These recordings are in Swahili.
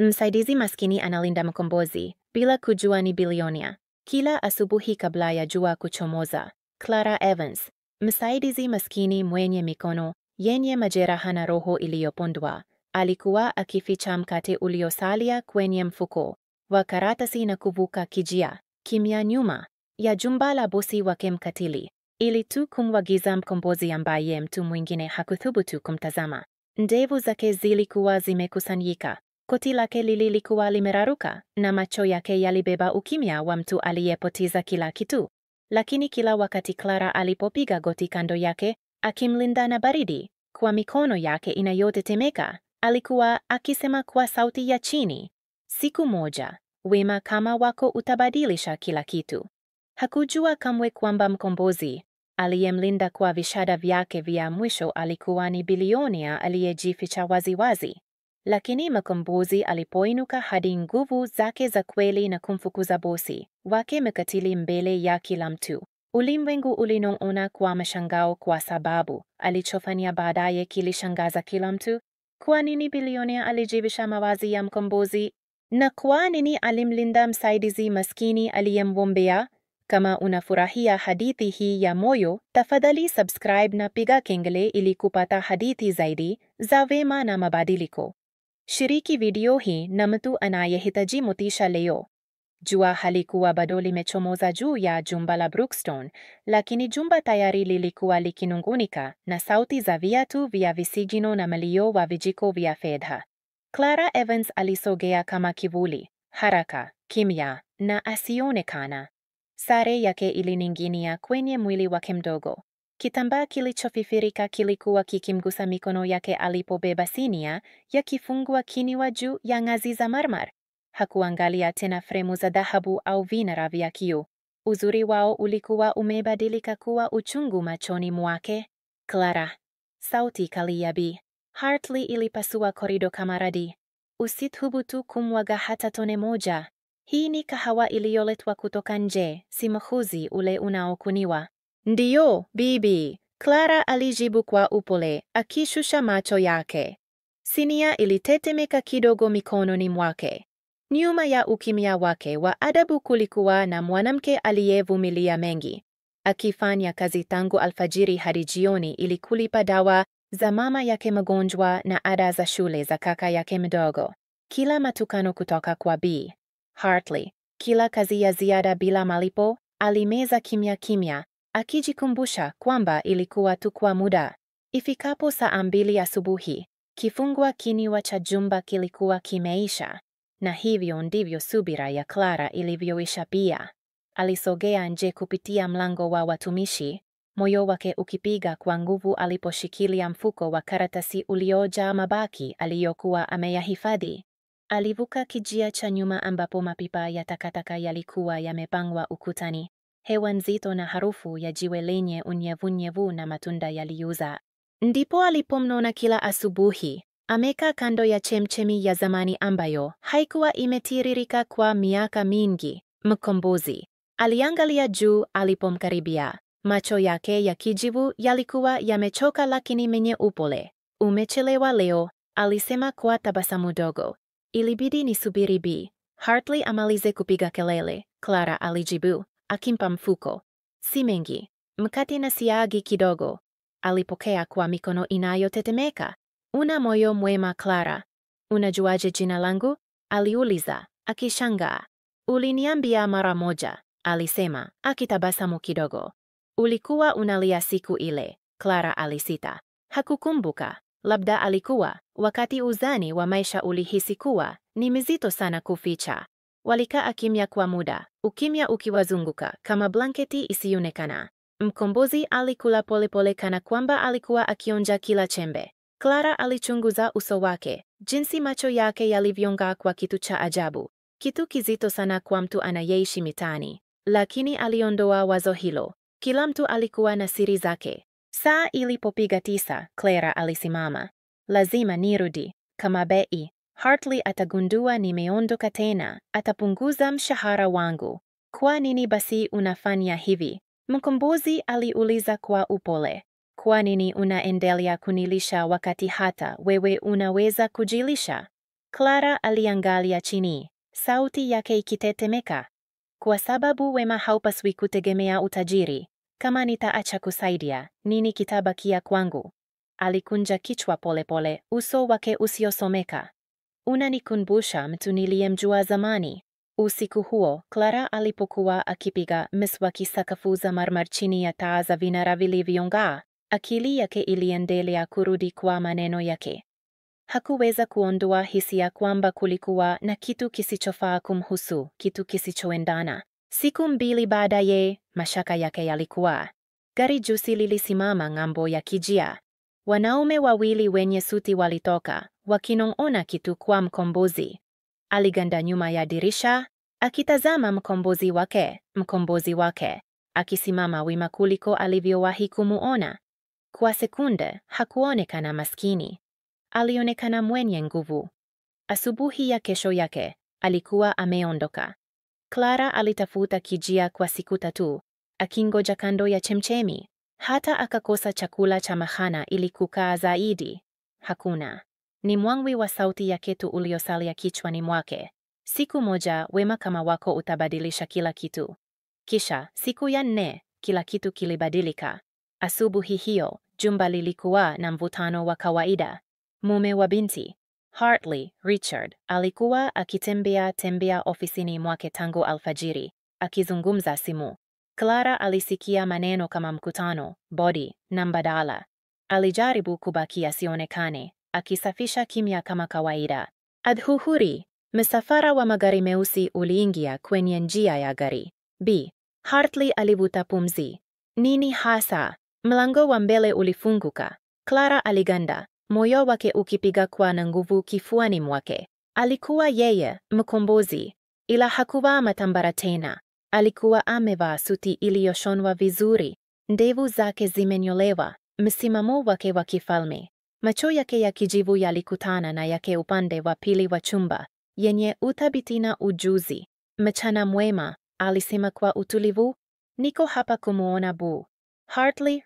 Msaidizi maskini analinda mkombozi, bila kujua ni bilionia. Kila asubuhi kabla ya jua kuchomoza. Clara Evans, msaidizi maskini mwenye mikono yenye majeraha na roho iliyopondwa, alikuwa akificha mkate uliosalia kwenye mfuko wa karatasi na kuvuka kijia kimya nyuma ya jumba la bosi wake mkatili, ili tu kumwagiza mkombozi ambaye mtu mwingine hakuthubutu kumtazama. Ndevu zake zilikuwa zimekusanyika, koti lake lilikuwa limeraruka, na macho yake yalibeba ukimya wa mtu aliyepoteza kila kitu. Lakini kila wakati Clara alipopiga goti kando yake, akimlinda na baridi, kwa mikono yake inayotetemeka, alikuwa akisema kwa sauti ya chini, siku moja, wema kama wako utabadilisha kila kitu. Hakujua kamwe kwamba mkombozi aliyemlinda kwa vishada vyake vya mwisho alikuwa ni bilionia aliyejificha waziwazi. Lakini mkombozi alipoinuka hadi nguvu zake za kweli na kumfukuza bosi wake mkatili mbele ya kila mtu, ulimwengu ulinong'ona kwa mshangao, kwa sababu alichofanya baadaye kilishangaza kila mtu. Kwa nini bilionia alijivisha mavazi ya mkombozi? Na kwa nini alimlinda msaidizi maskini aliyemwombea? Kama unafurahia hadithi hii ya moyo, tafadhali subscribe na piga kengele ili kupata hadithi zaidi za wema na mabadiliko. Shiriki video hii na mtu anayehitaji motisha leo. Jua halikuwa bado limechomoza juu ya jumba la Brookstone, lakini jumba tayari lilikuwa likinungunika na sauti za viatu vya visigino na mlio wa vijiko vya fedha. Clara Evans alisogea kama kivuli, haraka, kimya na asionekana. Sare yake ilining'inia kwenye mwili wake mdogo. Kitambaa kilichofifirika kilikuwa kikimgusa mikono yake alipobeba sinia ya kifungua kinywa juu ya ngazi za marmar. Hakuangalia tena fremu za dhahabu au vinara vya kioo. Uzuri wao ulikuwa umebadilika kuwa uchungu machoni mwake. Clara, sauti kali ya Bi Hartley ilipasua korido kama radi. Usithubutu kumwaga hata tone moja. Hii ni kahawa iliyoletwa kutoka nje, si mchuzi ule unaokuniwa. Ndiyo, bibi, Clara alijibu kwa upole, akishusha macho yake. Sinia ilitetemeka kidogo mikononi mwake. Nyuma ya ukimya wake wa adabu kulikuwa na mwanamke aliyevumilia mengi, akifanya kazi tangu alfajiri hadi jioni ili kulipa dawa za mama yake mgonjwa na ada za shule za kaka yake mdogo. Kila matukano kutoka kwa Bi Hartley, kila kazi ya ziada bila malipo, alimeza kimya kimya, akijikumbusha kwamba ilikuwa tu kwa muda. Ifikapo saa 2 asubuhi, kifungua kinywa cha jumba kilikuwa kimeisha, na hivyo ndivyo subira ya Clara ilivyoisha pia. Alisogea nje kupitia mlango wa watumishi, moyo wake ukipiga kwa nguvu aliposhikilia mfuko wa karatasi uliojaa mabaki aliyokuwa ameyahifadhi. Alivuka kijia cha nyuma ambapo mapipa ya takataka yalikuwa yamepangwa ukutani. Hewa nzito na harufu ya jiwe lenye unyevunyevu na matunda yaliuza. Ndipo alipomnona kila asubuhi, amekaa kando ya chemchemi ya zamani ambayo haikuwa imetiririka kwa miaka mingi. Mkombozi aliangalia juu alipomkaribia. Macho yake ya kijivu yalikuwa yamechoka lakini menye upole. Umechelewa leo, alisema kwa tabasamu dogo. Ilibidi nisubiri Bi Hartley amalize kupiga kelele, Clara alijibu, akimpa mfuko. Si mengi, mkate na siagi kidogo. Alipokea kwa mikono inayotetemeka. Una moyo mwema Clara. Unajuaje jina langu? Aliuliza, akishangaa. Uliniambia mara moja, alisema, akitabasamu kidogo. Ulikuwa unalia siku ile, Clara alisita. Hakukumbuka. Labda alikuwa, wakati uzani wa maisha ulihisi kuwa ni mzito sana kuficha. Walikaa kimya kwa muda, ukimya ukiwazunguka kama blanketi isiyoonekana. Mkombozi alikula polepole kana kwamba alikuwa akionja kila chembe. Clara alichunguza uso wake, jinsi macho yake yalivyong'aa kwa kitu cha ajabu, kitu kizito sana kwa mtu anayeishi mitaani. Lakini aliondoa wazo hilo. Kila mtu alikuwa na siri zake. Saa ilipopiga 9, Clara alisimama. Lazima nirudi. Kama Bi Hartley atagundua nimeondoka tena, atapunguza mshahara wangu. Kwa nini basi unafanya hivi? Mkombozi aliuliza kwa upole. Kwa nini unaendelea kunilisha wakati hata wewe unaweza kujilisha? Clara aliangalia chini, sauti yake ikitetemeka. Kwa sababu wema haupaswi kutegemea utajiri. Kama nitaacha kusaidia, nini kitabakia kwangu? Alikunja kichwa polepole, uso wake usiosomeka. Unanikumbusha mtu niliyemjua zamani. Usiku huo, Clara alipokuwa akipiga mswaki sakafu za marmar chini ya taa za vinara vilivyong'aa, akili yake iliendelea kurudi kwa maneno yake. Hakuweza kuondoa hisia kwamba kulikuwa na kitu kisichofaa kumhusu, kitu kisichoendana. Siku 2 baadaye, mashaka yake yalikuwa. Gari jeusi lilisimama ng'ambo ya kijia. Wanaume 2 wenye suti walitoka, wakinong'ona kitu kwa mkombozi. Aliganda nyuma ya dirisha, akitazama mkombozi wake, akisimama wima kuliko alivyowahi kumuona. Kwa sekunde, hakuonekana maskini. Alionekana mwenye nguvu. Asubuhi ya kesho yake, alikuwa ameondoka. Clara alitafuta kijia kwa siku 3, akingoja kando ya chemchemi. Hata akakosa chakula cha mchana ili kukaa zaidi. Hakuna. Ni mwangwi wa sauti yake tu uliosalia kichwani mwake. Siku moja, wema kama wako utabadilisha kila kitu. Kisha, siku ya 4, kila kitu kilibadilika. Asubuhi hiyo, jumba lilikuwa na mvutano wa kawaida. Mume wa binti, Hartley, Richard, alikuwa akitembea ofisini mwake tangu alfajiri, akizungumza simu. Clara alisikia maneno kama mkutano, bodi, na mbadala. Alijaribu kubaki asionekane, akisafisha kimya kama kawaida. Adhuhuri, msafara wa magari meusi uliingia kwenye njia ya gari. B. Hartley alivuta pumzi. Nini hasa? Mlango wa mbele ulifunguka. Clara aliganda, moyo wake ukipiga kwa nguvu kifuani mwake. Alikuwa yeye, mkombozi, ila hakuvaa matambara tena. Alikuwa amevaa suti iliyoshonwa vizuri, ndevu zake zimenyolewa, msimamo wake wa kifalme. Macho yake ya kijivu yalikutana na yake upande wa pili wa chumba, yenye uthabiti na ujuzi. Mchana mwema, alisema kwa utulivu. Niko hapa kumuona Bu.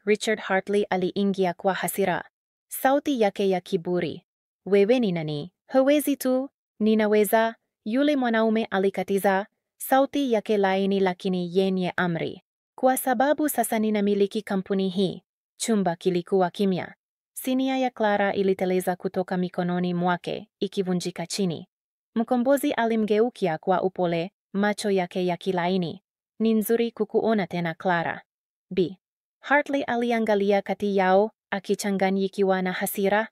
Richard Hartley aliingia kwa hasira. Sauti yake ya kiburi. Wewe ni nani? Huwezi tu? Ninaweza, yule mwanaume alikatiza, sauti yake laini lakini yenye amri. Kwa sababu sasa ninamiliki kampuni hii. Chumba kilikuwa kimya. Sinia ya Clara iliteleza kutoka mikononi mwake, ikivunjika chini. Mkombozi alimgeukia kwa upole, macho yake yakilaini. Ni nzuri kukuona tena Clara. B. Hartley aliangalia kati yao, akichanganyikiwa na hasira.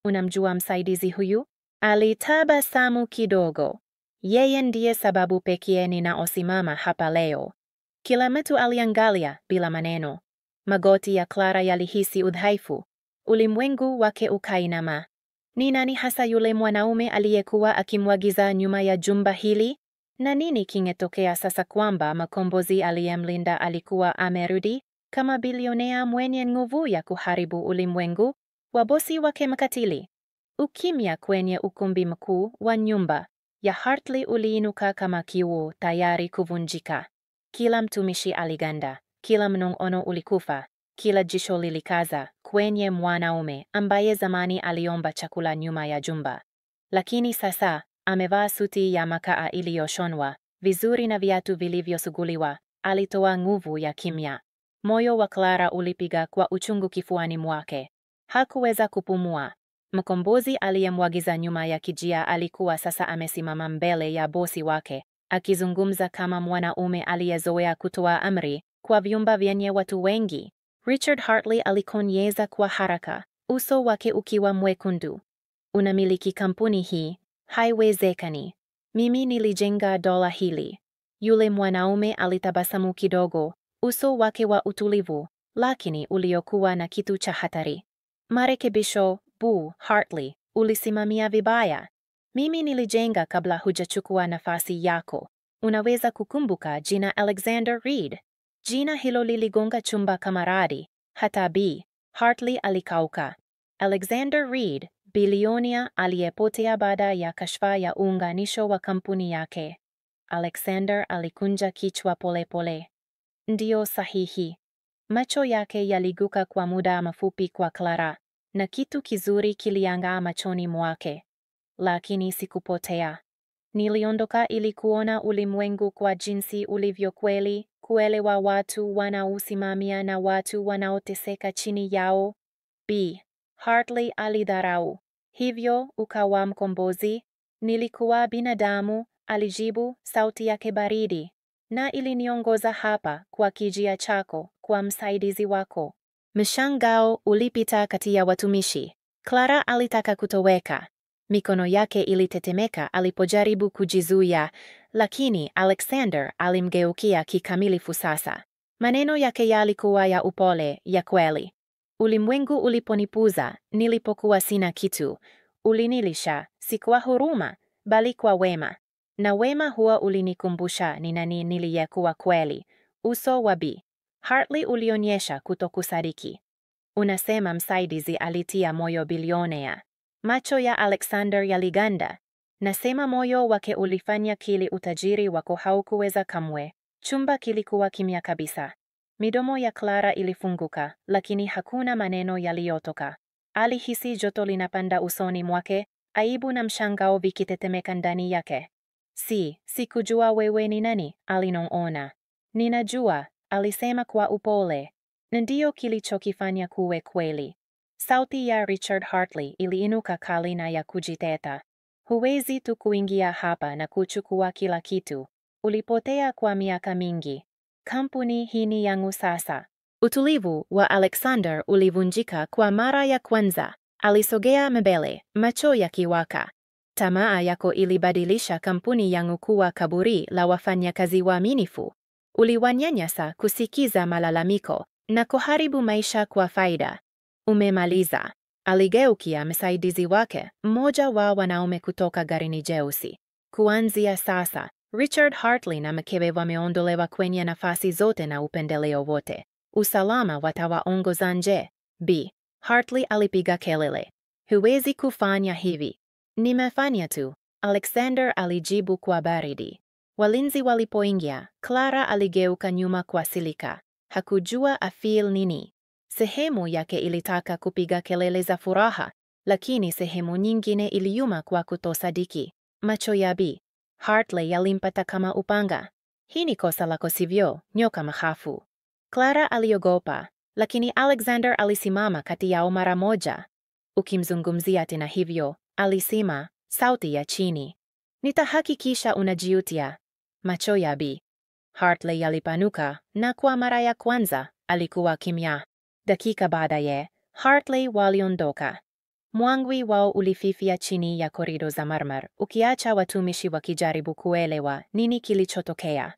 Unamjua msaidizi huyu? Alitabasamu kidogo. Yeye ndiye sababu pekee ninaosimama hapa leo. Kila mtu aliangalia bila maneno. Magoti ya Clara yalihisi udhaifu. Ulimwengu wake ukainama. Ni nani hasa yule mwanaume aliyekuwa akimwagiza nyuma ya jumba hili? Na nini kingetokea sasa kwamba mkombozi aliyemlinda alikuwa amerudi kama bilionea mwenye nguvu ya kuharibu ulimwengu wa bosi wake mkatili? Ukimya kwenye ukumbi mkuu wa nyumba ya Hartley uliinuka kama kioo tayari kuvunjika. Kila mtumishi aliganda, kila mnong'ono ulikufa, kila jisho lilikaza kwenye mwanaume ambaye zamani aliomba chakula nyuma ya jumba. Lakini sasa, amevaa suti ya makaa iliyoshonwa vizuri na viatu vilivyosuguliwa, alitoa nguvu ya kimya. Moyo wa Clara ulipiga kwa uchungu kifuani mwake. Hakuweza kupumua. Mkombozi aliyemwagiza nyuma ya kijia alikuwa sasa amesimama mbele ya bosi wake, akizungumza kama mwanaume aliyezoea kutoa amri kwa vyumba vyenye watu wengi. Richard Hartley alikonyeza kwa haraka, uso wake ukiwa mwekundu. Unamiliki kampuni hii? Haiwezekani. Mimi nilijenga dola hili. Yule mwanaume alitabasamu kidogo, uso wake wa utulivu, lakini uliokuwa na kitu cha hatari. Marekebisho, Bu Hartley, ulisimamia vibaya. Mimi nilijenga kabla hujachukua nafasi yako. Unaweza kukumbuka jina Alexander Reed? Jina hilo liligonga chumba kama radi. Hata B. Hartley alikauka. Alexander Reed, bilionia aliyepotea baada ya kashfa ya uunganisho wa kampuni yake. Alexander alikunja kichwa polepole. Ndio sahihi. Macho yake yaliguka kwa muda mfupi kwa Clara, na kitu kizuri kiliangaa machoni mwake. lakini sikupotea. Niliondoka ili kuona ulimwengu kwa jinsi ulivyo kweli, kuelewa watu wanaosimamia na watu wanaoteseka chini yao. B. Hartley alidharau. Hivyo ukawa mkombozi? Nilikuwa binadamu, alijibu, sauti yake baridi. Na iliniongoza hapa kwa kijia chako, kwa msaidizi wako. Mshangao ulipita kati ya watumishi. Clara alitaka kutoweka. Mikono yake ilitetemeka alipojaribu kujizuia, lakini Alexander alimgeukia kikamilifu sasa. Maneno yake yalikuwa ya upole, ya kweli. Ulimwengu uliponipuza, nilipokuwa sina kitu, ulinilisha, si kwa huruma, bali kwa wema. Na wema huo ulinikumbusha ni nani niliyekuwa kweli. Uso wa Bi Hartley ulionyesha kutokusadiki. Unasema msaidizi alitia moyo bilionea. Macho ya Alexander yaliganda. Nasema moyo wake ulifanya kile utajiri wako haukuweza kamwe. Chumba kilikuwa kimya kabisa. Midomo ya Clara ilifunguka, lakini hakuna maneno yaliyotoka. Alihisi joto linapanda usoni mwake, aibu na mshangao vikitetemeka ndani yake. Sikujua wewe ni nani, alinong'ona. Ninajua, alisema kwa upole. Ndiyo kilichokifanya kuwe kweli. Sauti ya Richard Hartley iliinuka kali na ya kujiteta. Huwezi tu kuingia hapa na kuchukua kila kitu. Ulipotea kwa miaka mingi. Kampuni hii ni yangu sasa. Utulivu wa Alexander ulivunjika kwa mara ya kwanza. Alisogea mbele, macho yakiwaka. Tamaa yako ilibadilisha kampuni yangu kuwa kaburi la wafanyakazi waaminifu. Uliwanyanyasa kusikiza malalamiko na kuharibu maisha kwa faida. Umemaliza. Aligeukia msaidizi wake, mmoja wa wanaume kutoka garini jeusi. Kuanzia sasa, Richard Hartley na mkewe wameondolewa kwenye nafasi zote na upendeleo wote. Usalama watawaongoza nje. B. Hartley alipiga kelele. Huwezi kufanya hivi. Nimefanya tu, Alexander alijibu kwa baridi. Walinzi walipoingia, Clara aligeuka nyuma kwa silika. Hakujua afil nini. Sehemu yake ilitaka kupiga kelele za furaha, lakini sehemu nyingine iliuma kwa kutosadiki. Macho ya Bi Hartley yalimpata kama upanga. Hii ni kosa lako sivyo, nyoka mahafu. Clara aliogopa, lakini Alexander alisimama kati yao mara moja. Ukimzungumzia tena hivyo, alisema, sauti ya chini. Nitahakikisha unajiutia. Macho ya Bi Hartley yalipanuka, na kwa mara ya kwanza, alikuwa kimya. Dakika baadaye, Hartley waliondoka. Mwangwi wao ulififia chini ya korido za marmar, ukiacha watumishi wakijaribu kuelewa nini kilichotokea.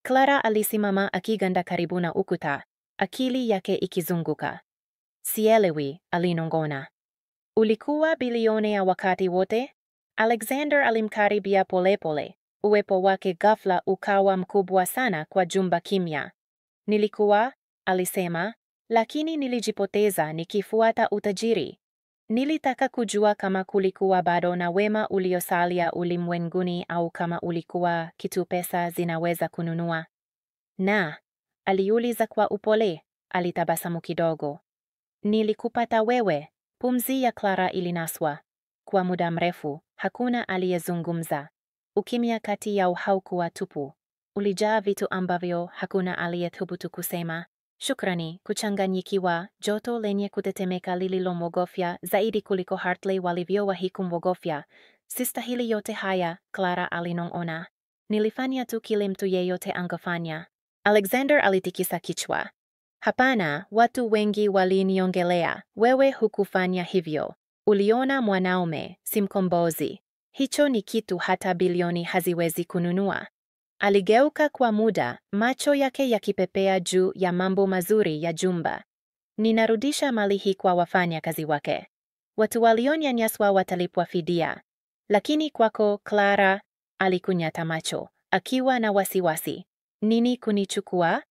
Clara alisimama akiganda karibu na ukuta, akili yake ikizunguka. Sielewi, alinong'ona. Ulikuwa bilionea wakati wote? Alexander alimkaribia polepole. Uwepo wake ghafla ukawa mkubwa sana kwa jumba kimya. Nilikuwa, alisema, lakini nilijipoteza nikifuata utajiri. Nilitaka kujua kama kulikuwa bado na wema uliosalia ulimwenguni au kama ulikuwa kitu pesa zinaweza kununua. Na, aliuliza kwa upole, alitabasamu kidogo. Nilikupata wewe. Pumzi ya Clara ilinaswa. Kwa muda mrefu, hakuna aliyezungumza. Ukimya kati yao haukuwa tupu. Ulijaa vitu ambavyo hakuna aliyethubutu kusema. Shukrani, kuchanganyikiwa, joto lenye kutetemeka lililomwogofya zaidi kuliko Hartley walivyowahi kumwogofya. Sistahili yote haya, Clara alinong'ona. Nilifanya tu kile mtu yeyote angefanya. Alexander alitikisa kichwa. Hapana, watu wengi waliniongelea. Wewe hukufanya hivyo. Uliona mwanaume, si mkombozi. Hicho ni kitu hata bilioni haziwezi kununua. Aligeuka kwa muda, macho yake yakipepea juu ya mambo mazuri ya jumba. Ninarudisha mali hii kwa wafanyakazi wake. Watu walionyanyaswa watalipwa fidia. Lakini kwako, Clara, alikunyata macho, akiwa na wasiwasi. Nini kunichukua?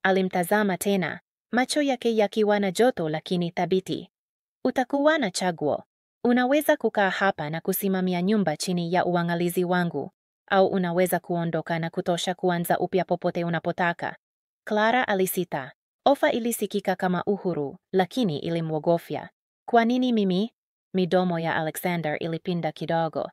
Alimtazama tena, macho yake yakiwa na joto lakini thabiti. Utakuwa na chaguo. Unaweza kukaa hapa na kusimamia nyumba chini ya uangalizi wangu, au unaweza kuondoka na kutosha kuanza upya popote unapotaka. Clara alisita. Ofa ilisikika kama uhuru, lakini ilimwogofya. Kwa nini mimi? Midomo ya Alexander ilipinda kidogo.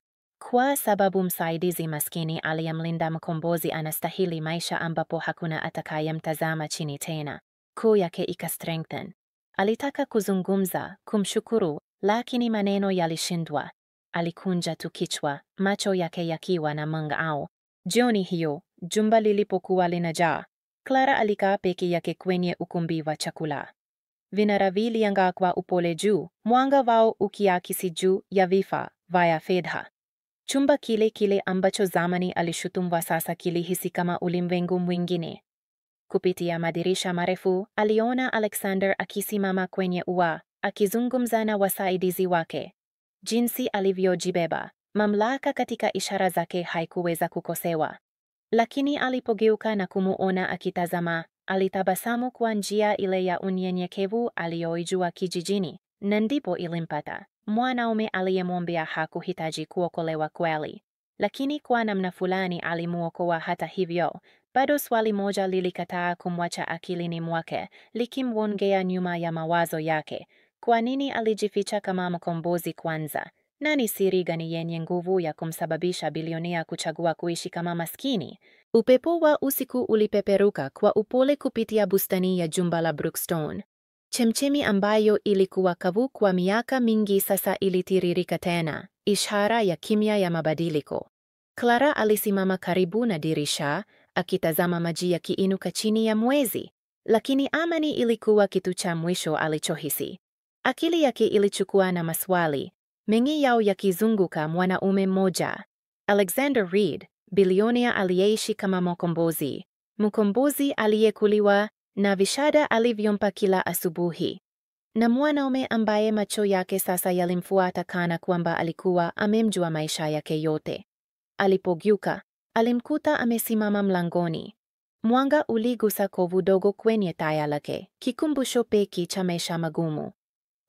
Kwa sababu msaidizi maskini aliyemlinda mkombozi anastahili maisha ambapo hakuna atakayemtazama chini tena. Koo yake ika-strengthen. Alitaka kuzungumza, kumshukuru, lakini maneno yalishindwa. Alikunja tu kichwa, macho yake yakiwa na mng'ao. Jioni hiyo, jumba lilipokuwa linajaa, Clara alikaa peke yake kwenye ukumbi wa chakula. Vinara viliang'aa kwa upole juu, mwanga wao ukiakisi juu ya vifaa vya fedha. Chumba kile kile ambacho zamani alishutumiwa sasa kilihisi kama ulimwengu mwingine. Kupitia madirisha marefu, aliona Alexander akisimama kwenye ua, akizungumza na wasaidizi wake. Jinsi alivyojibeba, mamlaka katika ishara zake haikuweza kukosewa. Lakini alipogeuka na kumuona akitazama, alitabasamu kwa njia ile ya unyenyekevu aliyoijua kijijini, na ndipo ilimpata. Mwanaume aliyemwambia hakuhitaji kuokolewa kweli. Lakini kwa namna fulani alimuokoa hata hivyo. Bado swali moja lilikataa kumwacha akilini mwake, likimwongea nyuma ya mawazo yake. Kwa nini alijificha kama mkombozi kwanza? Na ni siri gani yenye nguvu ya kumsababisha bilionea kuchagua kuishi kama maskini? Upepo wa usiku ulipeperuka kwa upole kupitia bustani ya jumba la Brookstone. Chemchemi ambayo ilikuwa kavu kwa miaka mingi sasa ilitiririka tena, ishara ya kimya ya mabadiliko. Clara alisimama karibu na dirisha, akitazama maji yakiinuka chini ya mwezi, lakini amani ilikuwa kitu cha mwisho alichohisi. Akili yake ilichukua na maswali, mengi yao yakizunguka mwanaume mmoja. Alexander Reed, bilionea aliyeishi kama mkombozi aliyekuliwa na vishada alivyompa kila asubuhi. Na mwanaume ambaye macho yake sasa yalimfuata kana kwamba alikuwa amemjua maisha yake yote. Alipogeuka, alimkuta amesimama mlangoni. Mwanga uligusa kovu dogo kwenye taya lake, kikumbusho pekee cha maisha magumu.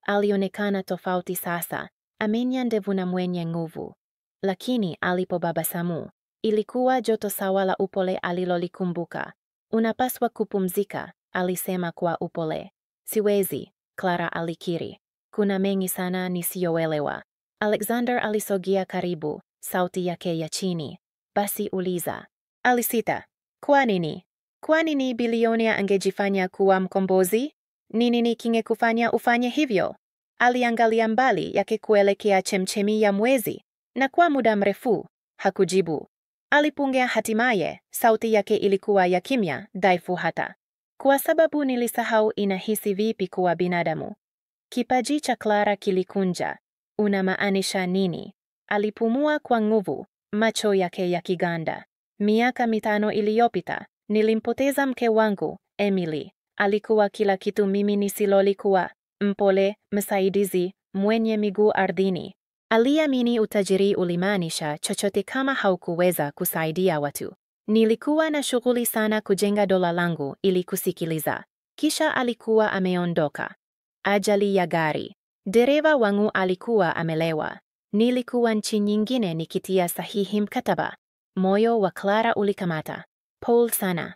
Alionekana tofauti sasa, amenya ndevu na mwenye nguvu. Lakini alipobasamu, ilikuwa joto sawa la upole alilolikumbuka. Unapaswa kupumzika, alisema kwa upole. Siwezi, Clara alikiri. Kuna mengi sana nisiyoelewa. Alexander alisogea karibu, sauti yake ya chini. Basi uliza. Alisita. Kwa nini? Kwa nini bilionea angejifanya kuwa mkombozi? Nini kingekufanya ufanye hivyo? Aliangalia mbali yake kuelekea chemchemi ya mwezi, na kwa muda mrefu hakujibu. Alipungea hatimaye, sauti yake ilikuwa ya kimya, dhaifu hata. Kwa sababu nilisahau inahisi vipi kuwa binadamu. Kipaji cha Clara kilikunja. Unamaanisha nini? Alipumua kwa nguvu, macho yake yakiganda. Miaka 5 iliyopita, nilimpoteza mke wangu, Emily. Alikuwa kila kitu mimi nisilolikuwa, mpole, msaidizi, mwenye miguu ardhini. Aliamini utajiri ulimaanisha chochote kama haukuweza kusaidia watu. Nilikuwa na shughuli sana kujenga dola langu ili kusikiliza. Kisha alikuwa ameondoka. Ajali ya gari. Dereva wangu alikuwa amelewa. Nilikuwa nchi nyingine nikitia sahihi mkataba. Moyo wa Clara ulikamata. Pole sana.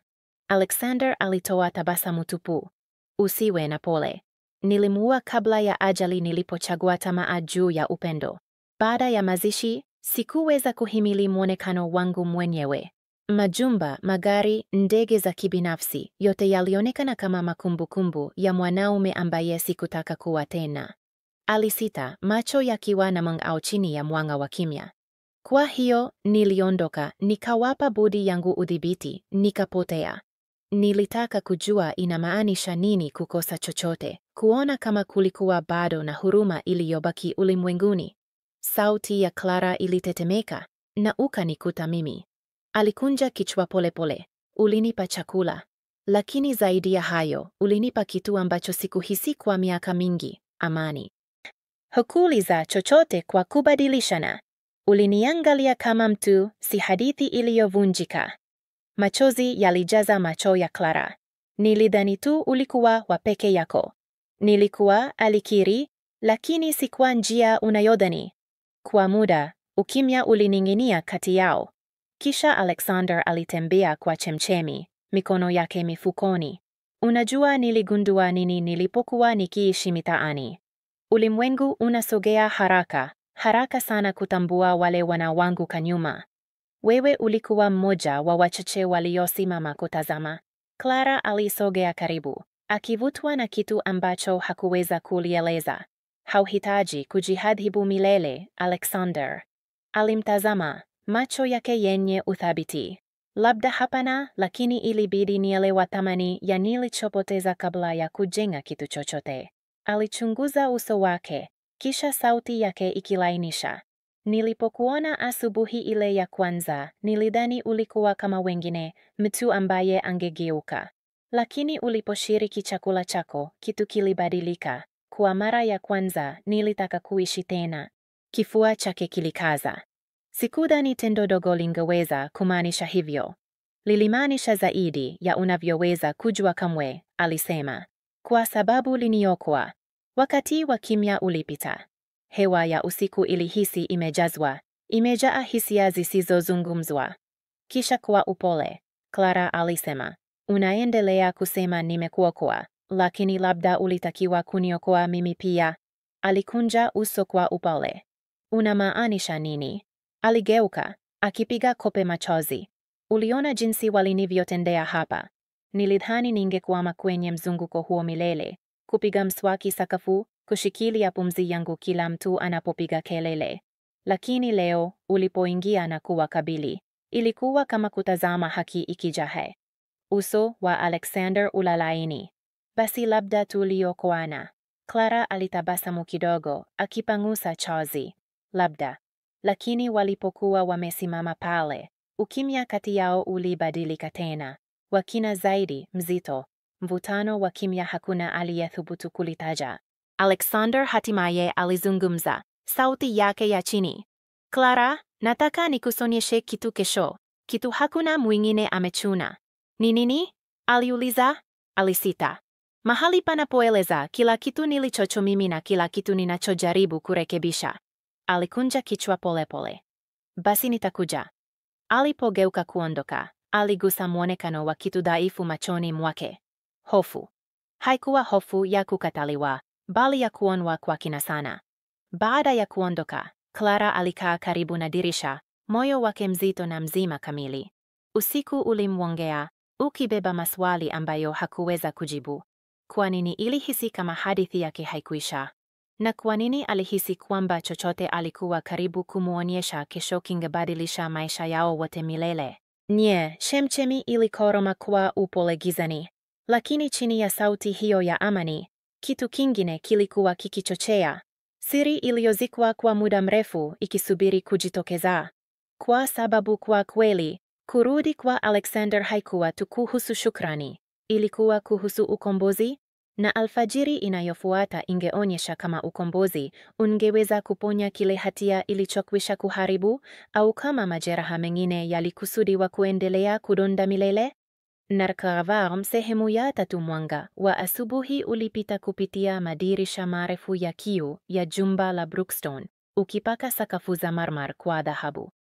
Alexander alitoa tabasamu tupu. Usiwe na pole. Nilimuua kabla ya ajali nilipochagua tamaa juu ya upendo. Baada ya mazishi, sikuweza kuhimili mwonekano wangu mwenyewe. Majumba, magari, ndege za kibinafsi, yote yalionekana kama makumbukumbu ya mwanaume ambaye sikutaka kuwa tena. Alisita, macho yakiwa na mng'ao chini ya mwanga wa kimya. Kwa hiyo, niliondoka, nikawapa bodi yangu udhibiti, nikapotea. Nilitaka kujua inamaanisha nini kukosa chochote, kuona kama kulikuwa bado na huruma iliyobaki ulimwenguni. Sauti ya Clara ilitetemeka, na ukanikuta mimi. Alikunja kichwa polepole. Ulinipa chakula. Lakini zaidi ya hayo, ulinipa kitu ambacho sikuhisi kwa miaka mingi, amani. Hukuuliza chochote kwa kubadilishana. Uliniangalia kama mtu, si hadithi iliyovunjika. Machozi yalijaza macho ya Clara. Nilidhani tu ulikuwa wa peke yako. Nilikuwa, alikiri, lakini si kwa njia unayodhani. Kwa muda, ukimya ulining'inia kati yao. Kisha Alexander alitembea kwa chemchemi, mikono yake mifukoni. Unajua niligundua nini nilipokuwa nikiishi mitaani? Ulimwengu unasogea haraka, haraka sana kutambua wale wanaoanguka nyuma. Wewe ulikuwa mmoja wa wachache waliosimama kutazama. Clara alisogea karibu, akivutwa na kitu ambacho hakuweza kulieleza. Hauhitaji kujihadhibu milele, Alexander. Alimtazama, macho yake yenye uthabiti. Labda hapana, lakini ilibidi nielewa thamani ya nilichopoteza kabla ya kujenga kitu chochote. Alichunguza uso wake, kisha sauti yake ikilainisha. Nilipokuona asubuhi ile ya kwanza, nilidhani ulikuwa kama wengine, mtu ambaye angegeuka. Lakini uliposhiriki chakula chako, kitu kilibadilika. Kwa mara ya kwanza, nilitaka kuishi tena. Kifua chake kilikaza. Sikudhani tendo dogo lingeweza kumaanisha hivyo. Lilimaanisha zaidi ya unavyoweza kujua kamwe, alisema. Kwa sababu liniokoa. Wakati wa kimya ulipita. Hewa ya usiku ilihisi imejaa hisia zisizozungumzwa. Kisha kwa upole, Clara alisema, unaendelea kusema nimekuokoa, lakini labda ulitakiwa kuniokoa mimi pia. Alikunja uso kwa upole. Unamaanisha nini? Aligeuka, akipiga kope machozi. Uliona jinsi walinivyotendea hapa. Nilidhani ningekwama kwenye mzunguko huo milele, kupiga mswaki sakafu, kushikilia pumzi yangu kila mtu anapopiga kelele. Lakini leo, ulipoingia na kuwakabili, ilikuwa kama kutazama haki ikijahe. Uso wa Alexander ulalaini. Basi labda tuliokoana. Clara alitabasamu kidogo, akipangusa chozi. Labda. Lakini walipokuwa wamesimama pale, ukimya kati yao ulibadilika tena. Wa kina zaidi, mzito. Mvutano wa kimya hakuna aliyethubutu kulitaja. Alexander hatimaye alizungumza, sauti yake ya chini. Clara, nataka nikusonyeshe kitu kesho. Kitu hakuna mwingine amechuna. Ni nini? Aliuliza. Alisita. Mahali panapoeleza kila kitu nilichocho mimi na kila kitu ninachojaribu kurekebisha. Alikunja kichwa polepole. Basi nitakuja. Alipogeuka kuondoka, aligusa mwonekano wa kitu dhaifu machoni mwake. Hofu. Haikuwa hofu ya kukataliwa, bali ya kuonwa kwa kina sana. Baada ya kuondoka, Clara alikaa karibu na dirisha, moyo wake mzito na mzima kamili. Usiku ulimwongea, ukibeba maswali ambayo hakuweza kujibu. Kwa nini ilihisi kama hadithi yake haikuisha? Na kwa nini alihisi kwamba chochote alikuwa karibu kumuonyesha kesho kingebadilisha maisha yao wote milele? Chemchemi ilikoroma kwa upole gizani. Lakini chini ya sauti hiyo ya amani, kitu kingine kilikuwa kikichochea. Siri iliyozikwa kwa muda mrefu ikisubiri kujitokeza. Kwa sababu kwa kweli, kurudi kwa Alexander haikuwa tu kuhusu shukrani. Ilikuwa kuhusu ukombozi, na alfajiri inayofuata ingeonyesha kama ukombozi ungeweza kuponya kile hatia ilichokwisha kuharibu, au kama majeraha mengine yalikusudiwa kuendelea kudonda milele. Narkavar sehemu ya tatu. Mwanga wa asubuhi ulipita kupitia madirisha marefu ya kioo ya jumba la Brookstone, ukipaka sakafu za marmar kwa dhahabu.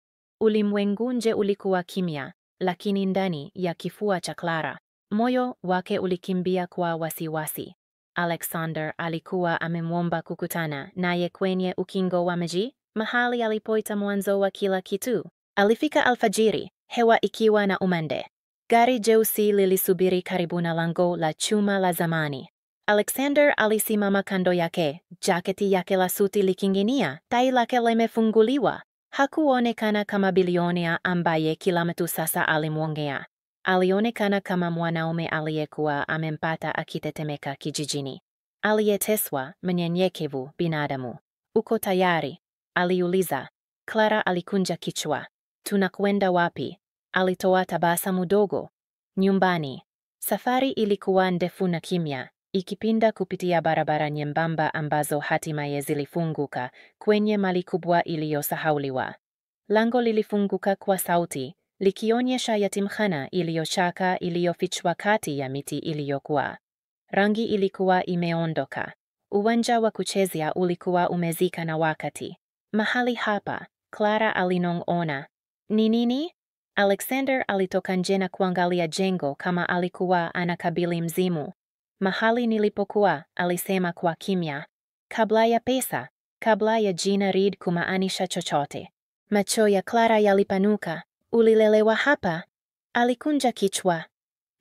Ulimwengu nje ulikuwa kimya, lakini ndani ya kifua cha Clara, moyo wake ulikimbia kwa wasiwasi. Alexander alikuwa amemwomba kukutana naye kwenye ukingo wa mji, mahali alipoita mwanzo wa kila kitu. Alifika alfajiri, hewa ikiwa na umande. Gari jeusi lilisubiri karibu na lango la chuma la zamani. Alexander alisimama kando yake, jaketi yake la suti likining'inia, tai lake limefunguliwa. Hakuonekana kama bilionea ambaye kila mtu sasa alimwongea. Alionekana kama mwanaume aliyekuwa amempata akitetemeka kijijini. Aliyeteswa, mnyenyekevu, binadamu. Uko tayari? Aliuliza. Clara alikunja kichwa. Tunakwenda wapi? Alitoa tabasamu dogo. Nyumbani. Safari ilikuwa ndefu na kimya, ikipinda kupitia barabara nyembamba ambazo hatimaye zilifunguka kwenye mali kubwa iliyosahauliwa. Lango lilifunguka kwa sauti, likionyesha yatimkhana iliyochaka iliyofichwa kati ya miti iliyokuwa. Rangi ilikuwa imeondoka. Uwanja wa kuchezea ulikuwa umezika na wakati. Mahali hapa, Clara alinong'ona. Ni nini? Alexander alitoka nje na kuangalia jengo kama alikuwa anakabili mzimu. Mahali nilipokuwa, alisema kwa kimya. kabla ya pesa, kabla ya jina Reed kumaanisha chochote. Macho ya Clara yalipanuka. Ulilelewa hapa? Alikunja kichwa.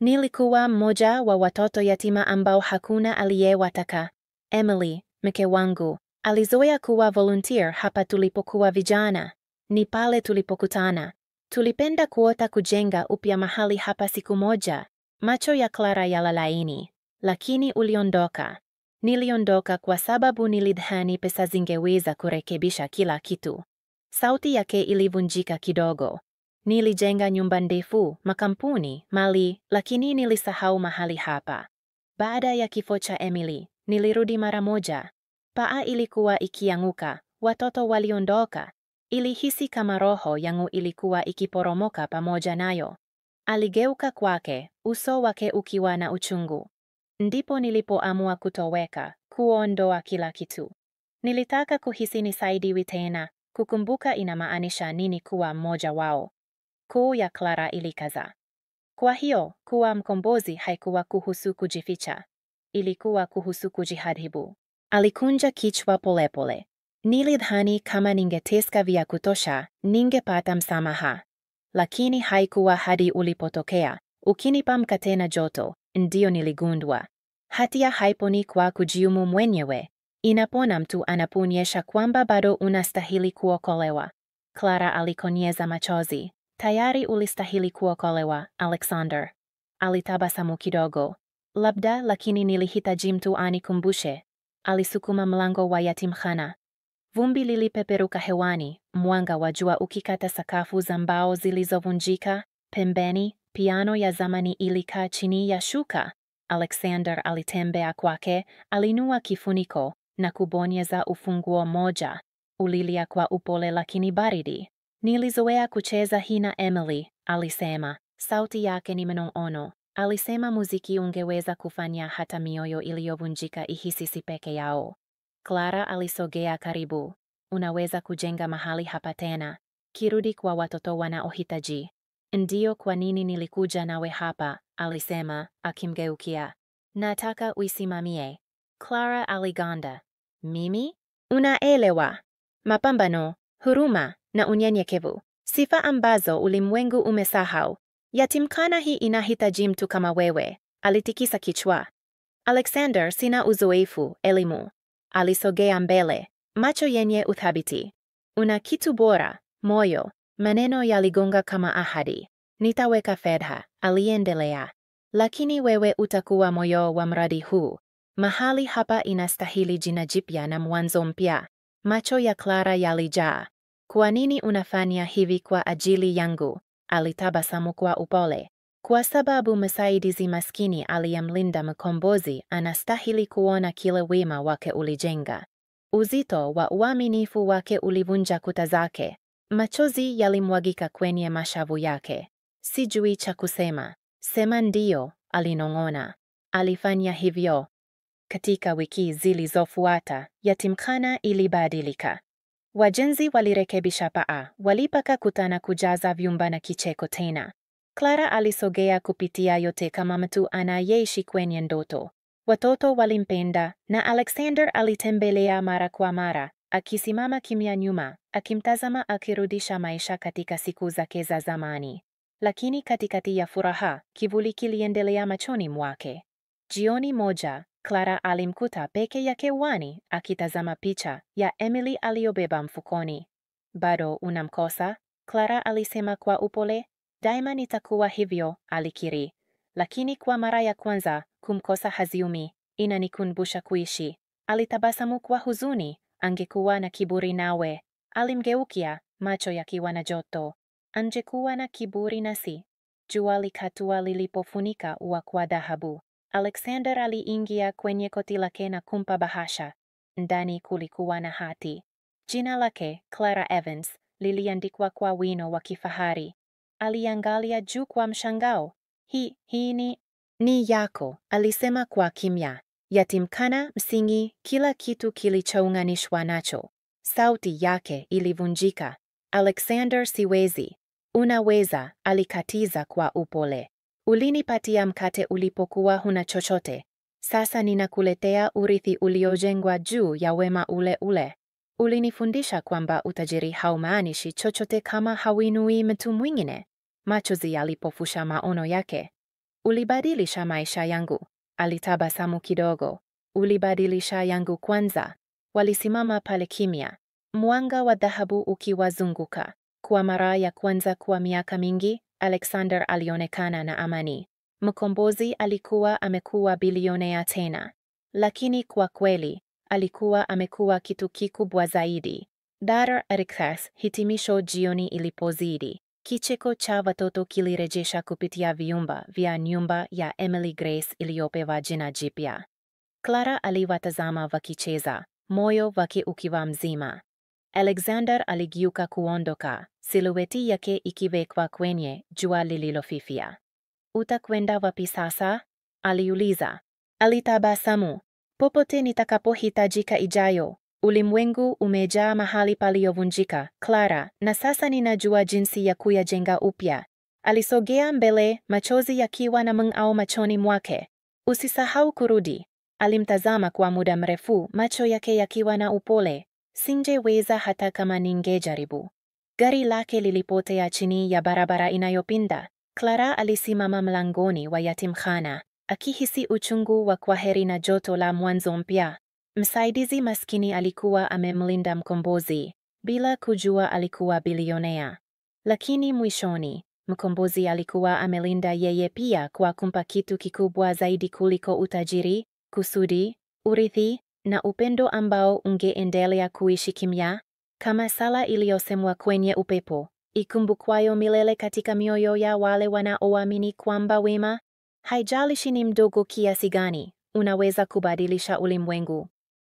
Nilikuwa mmoja wa watoto yatima ambao hakuna aliyewataka. Emily, mke wangu, alizoea kuwa volunteer hapa tulipokuwa vijana. Ni pale tulipokutana. Tulipenda kuota kujenga upya mahali hapa siku moja. Macho ya Clara yalalaini. Lakini uliondoka. Niliondoka kwa sababu nilidhani pesa zingeweza kurekebisha kila kitu. Sauti yake ilivunjika kidogo. Nilijenga nyumba ndefu, makampuni, mali, lakini nilisahau mahali hapa. Baada ya kifo cha Emily, nilirudi mara moja. Paa ilikuwa ikianguka, watoto waliondoka. Ilihisi kama roho yangu ilikuwa ikiporomoka pamoja nayo. Aligeuka kwake, uso wake ukiwa na uchungu. Ndipo nilipoamua kutoweka, kuondoa kila kitu. Nilitaka kuhisi nisaidiwi tena, kukumbuka inamaanisha nini kuwa mmoja wao. Koo ya Clara ilikaza. Kwa hiyo, kuwa mkombozi haikuwa kuhusu kujificha. Ilikuwa kuhusu kujihadhibu. Alikunja kichwa polepole. Nilidhani kama ningeteska vya kutosha, ningepata msamaha. Lakini haikuwa hadi ulipotokea, ukinipa mkate na joto, ndio niligundua. Hatia haiponi kwa kujiumu mwenyewe. Inapona mtu anapoonyesha kwamba bado unastahili kuokolewa. Clara alikonyeza machozi. Tayari ulistahili kuokolewa, Alexander. Alitabasamu kidogo. Labda, lakini nilihitaji mtu anikumbushe. Alisukuma mlango wa yatimkhana. Vumbi lilipeperuka hewani, mwanga wa jua ukikata sakafu za mbao zilizovunjika. Pembeni, piano ya zamani ilikaa chini ya shuka. Alexander alitembea kwake, alinua kifuniko na kubonyeza ufunguo moja. Ulilia kwa upole lakini baridi. Nilizoea kucheza hii na Emily, alisema. Sauti yake ni manong'ono. Alisema muziki ungeweza kufanya hata mioyo iliyovunjika ihisi peke yao. Clara alisogea karibu. Unaweza kujenga mahali hapa tena. Kirudi kwa watoto wanaohitaji. Ndiyo kwa nini nilikuja nawe hapa, alisema, akimgeukia. Nataka uisimamie. Clara aliganda. Mimi? Unaelewa. Mapambano, huruma na unyenyekevu. Sifa ambazo ulimwengu umesahau. Yatimkhana hii inahitaji mtu kama wewe. Alitikisa kichwa. Alexander, sina uzoefu, elimu. Alisogea mbele, macho yenye uthabiti. Una kitu bora, moyo. Maneno yaligonga kama ahadi. Nitaweka fedha, aliendelea. Lakini wewe utakuwa moyo wa mradi huu. Mahali hapa inastahili jina jipya na mwanzo mpya. Macho ya Clara yalijaa. Kwa nini unafanya hivi kwa ajili yangu? Alitabasamu kwa upole. Kwa sababu msaidizi maskini aliyemlinda mkombozi anastahili kuona kile wema wake ulijenga. Uzito wa uaminifu wake ulivunja kuta zake. Machozi yalimwagika kwenye mashavu yake. Sijui cha kusema. Sema ndio, alinong'ona. Alifanya hivyo. Katika wiki zilizofuata, yatimkhana ilibadilika. Wajenzi walirekebisha paa, walipaka kuta na kujaza vyumba na kicheko tena. Clara alisogea kupitia yote kama mtu anayeishi kwenye ndoto. Watoto walimpenda na Alexander alitembelea mara kwa mara, akisimama kimya nyuma, akimtazama akirudisha maisha katika siku zake za zamani. Lakini katikati ya furaha, kivuli kiliendelea machoni mwake. Jioni moja, Clara alimkuta peke yake uani akitazama picha ya Emily aliyobeba mfukoni. Bado unamkosa? Clara alisema kwa upole. Daima nitakuwa hivyo, alikiri. Lakini kwa mara ya kwanza, kumkosa haziumi, inanikumbusha kuishi. Alitabasamu kwa huzuni, angekuwa na kiburi nawe. Alimgeukia, macho yakiwa na joto. Angekuwa na kiburi nasi. Jua likatua lilipofunika ua kwa dhahabu. Alexander aliingia kwenye koti lake na kumpa bahasha. Ndani kulikuwa na hati. Jina lake, Clara Evans, liliandikwa kwa wino wa kifahari. Aliangalia juu kwa mshangao. Hii ni yako, alisema kwa kimya. Yatimkhana, msingi, kila kitu kilichounganishwa nacho. Sauti yake ilivunjika. Alexander, siwezi. Unaweza, alikatiza kwa upole. Ulinipatia mkate ulipokuwa huna chochote. Sasa ninakuletea urithi uliojengwa juu ya wema ule ule. Ulinifundisha kwamba utajiri haumaanishi chochote kama hauinui mtu mwingine. Machozi yalipofusha maono yake. Ulibadilisha maisha yangu. Alitabasamu kidogo. Ulibadilisha yangu kwanza. Walisimama pale kimya, mwanga wa dhahabu ukiwazunguka. Kwa mara ya kwanza kwa miaka mingi, Alexander alionekana na amani. Mkombozi alikuwa amekuwa bilionea tena. Lakini kwa kweli, alikuwa amekuwa kitu kikubwa zaidi. Dar Erikthas, hitimisho jioni ilipozidi. Kicheko cha watoto kilirejesha kupitia vyumba vya nyumba ya Emily Grace iliyopewa jina jipya. Clara aliwatazama wakicheza, moyo wake ukiwa mzima. Alexander aligeuka kuondoka, silueti yake ikiwekwa kwenye jua lililofifia. Utakwenda wapi sasa? Aliuliza. Alitabasamu. Popote nitakapohitajika ijayo. Ulimwengu umejaa mahali paliyovunjika, Clara, na sasa ninajua jinsi ya kuyajenga upya. Alisogea mbele, machozi yakiwa na mng'ao machoni mwake. Usisahau kurudi. Alimtazama kwa muda mrefu, macho yake yakiwa na upole. Singeweza hata kama ningejaribu. Gari lake lilipotea chini ya barabara inayopinda. Clara alisimama mlangoni wa yatimkhana, akihisi uchungu wa kwaheri na joto la mwanzo mpya. Msaidizi maskini alikuwa amemlinda mkombozi, bila kujua alikuwa bilionea. Lakini mwishoni, mkombozi alikuwa amelinda yeye pia kwa kumpa kitu kikubwa zaidi kuliko utajiri, kusudi, urithi, na upendo ambao ungeendelea kuishi kimya, kama sala iliyosemwa kwenye upepo, ikumbukwayo milele katika mioyo ya wale wanaoamini kwamba wema, haijalishi ni mdogo kiasi gani, unaweza kubadilisha ulimwengu.